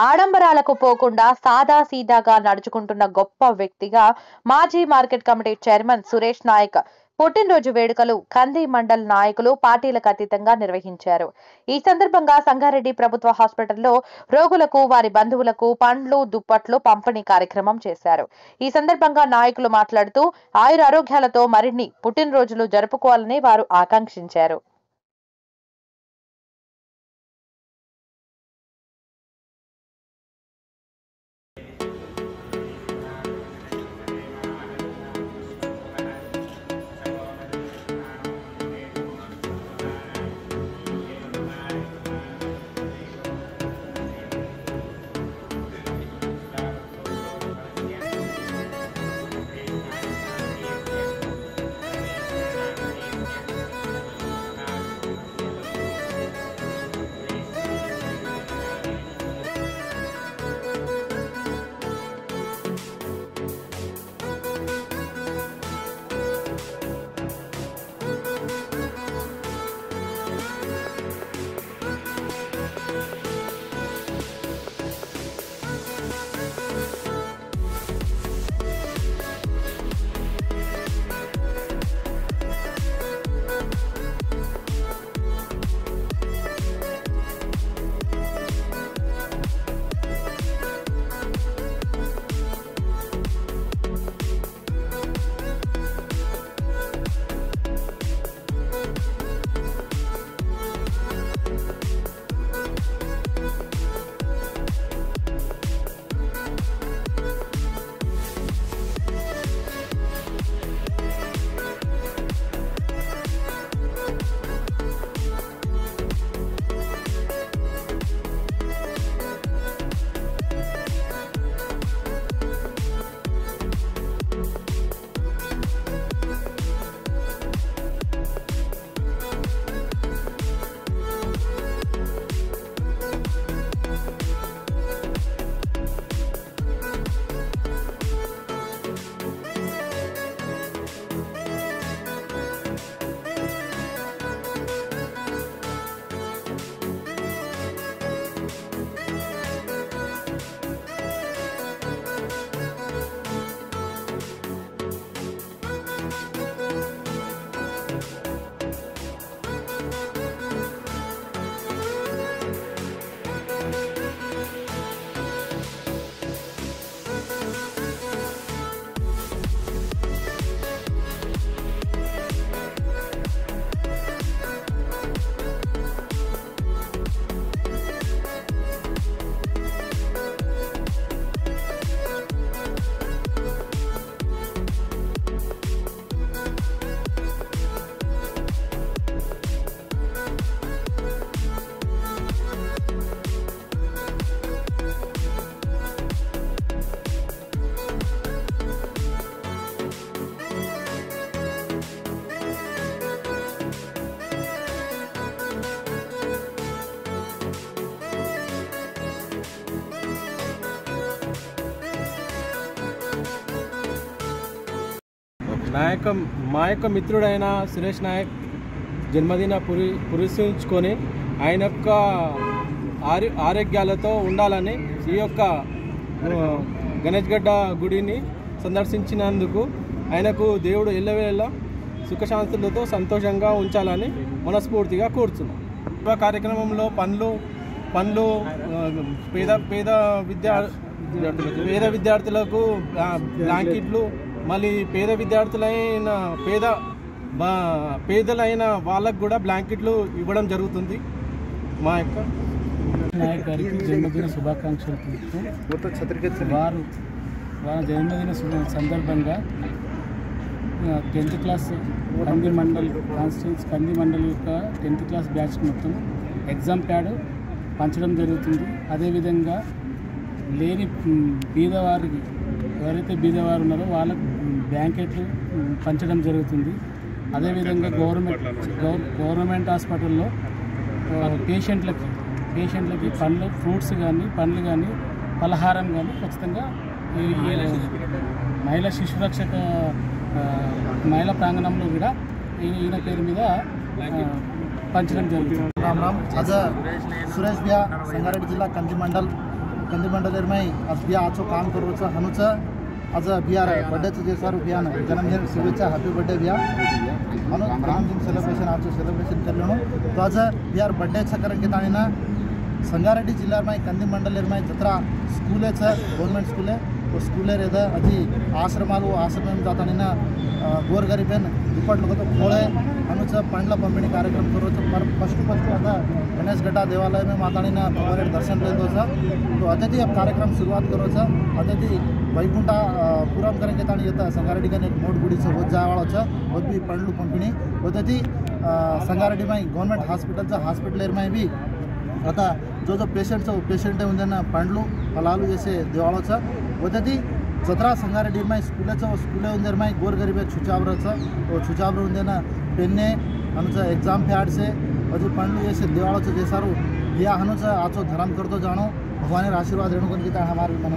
ఆడంబరాలకు పోకుండా సాదా సీదాగా నడుచుకుంటున్న గొప్ప వ్యక్తిగా మాజీ market committee chairman Suresh Nayak పుట్టినరోజు వేడుకలు కంది మండల్ నాయకులు పార్టీలకు అతీతంగా నిర్వహించారు. ఈ సందర్భంగా సంగారెడ్డి ప్రభుత్వ హాస్పిటల్లో రోగులకు వారి బంధువులకు పండ్లు దుప్పట్లు పంపిణీ కార్యక్రమం చేశారు. ఈ సందర్భంగా నాయకులు మాట్లాడుతూ ఆయురారోగ్యాలతో మరిన్ని పుట్టినరోజులు జరుపుకోవాలని వారు ఆకాంక్షించారు. మా యొక్క మిత్రుడైన సురేష్ నాయక్ జన్మదిన పురస్కరించుకొని ఆయన యొక్క ఆరోగ్యాలతో ఉండాలని ఈ యొక్క గణేష్గడ్డ గుడిని సందర్శించినందుకు ఆయనకు దేవుడు ఎల్లవేళ సుఖశాంతులతో సంతోషంగా ఉంచాలని మనస్ఫూర్తిగా కోరుతున్నాం. కార్యక్రమంలో పండ్లు పేద విద్యార్థులకు బ్లాంకెట్లు, మళ్ళీ పేదలైన వాళ్ళకు కూడా బ్లాంకెట్లు ఇవ్వడం జరుగుతుంది. మా యొక్క నాయక్ గారికి జన్మదిన శుభాకాంక్షలు తెలుపుతూ వారి జన్మదిన సందర్భంగా 10th క్లాస్ కంది మండల్ కాన్స్టిట్యూన్స్ కంది మండల్ యొక్క 10th క్లాస్ బ్యాచ్ మొత్తం ఎగ్జామ్ ప్యాడ్ పంచడం జరుగుతుంది. అదేవిధంగా లేని బీదవారికి ఎవరైతే బీదవారు ఉన్నారో వాళ్ళకు బ్లాంకెట్లు పంచడం జరుగుతుంది. అదేవిధంగా గవర్నమెంట్ హాస్పిటల్లో పేషెంట్లకి ఫ్రూట్స్ కానీ పండ్లు కానీ పలహారం కానీ ఖచ్చితంగా మహిళా శిశురక్షక మహిళా ప్రాంగణంలో కూడా ఈయన పేరు మీద पंचम जरूरी राम राम आज सुरेश भैया संगारेड्डी जिला कंदी मंडल कंदी मंडलेरमाई आज बिया आजो काम करूचं हनुचं आज बियार बर्थडेचं दिवसार बियान जन्मदिन शुभेच्छा हॅपी बर्थडे बिया हनु जन्मदिन सेलिब्रेशन आजो सेलिब्रेशन केलं तो आज बियार बर्थडेचं कारण की ताणीना संगारेड्डी जिल्ह्यारमाई कंदी मंडलेरमाई जत्रा स्कूलेचं गवर्नमेंट स्कूल आहे तो स्कूलेर ಇದೆ ಅದಿ ಆಶ್ರಮಾಲು ಆಶ್ರಮ जाताना गोरगरीबेन दुप्पट लोक खोळे अनुचं पंडला पंपिणी कार्यक्रम करोचं पर फर्स्ट आता गणेश गटा देवालय में माताणीना भगवान दर्शन लेंदोचं तो अतिथी कार्यक्रम शुरुआत करोचं अतिथी वैकुंठ पुरम करेंगे ताणी येतं संगारेड्डी एक मोठ गुडीचं होत जावाळचं होत बी पंडलू पंपिणी अतिथी संगारेड्डी माई गवर्नमेंट हॉस्पिटल में भी आता जो पेशंट आहे उद्या पंडलू हलालू जैसे देवाळचं वदती जत्रा संगारेड्डी माई स्कूलेचं स्कूले उंदर माई गोरगरीब छुचावरचं छुचावर उंदेना पेन्ने हनुचं एग्जाम फॅडसे अजू पंडलू जैसे देवाळचं जैसारू या हनुचं आजो धर्म करतो जाणो भगवान आशीर्वाद रेणुकन की हमारे मन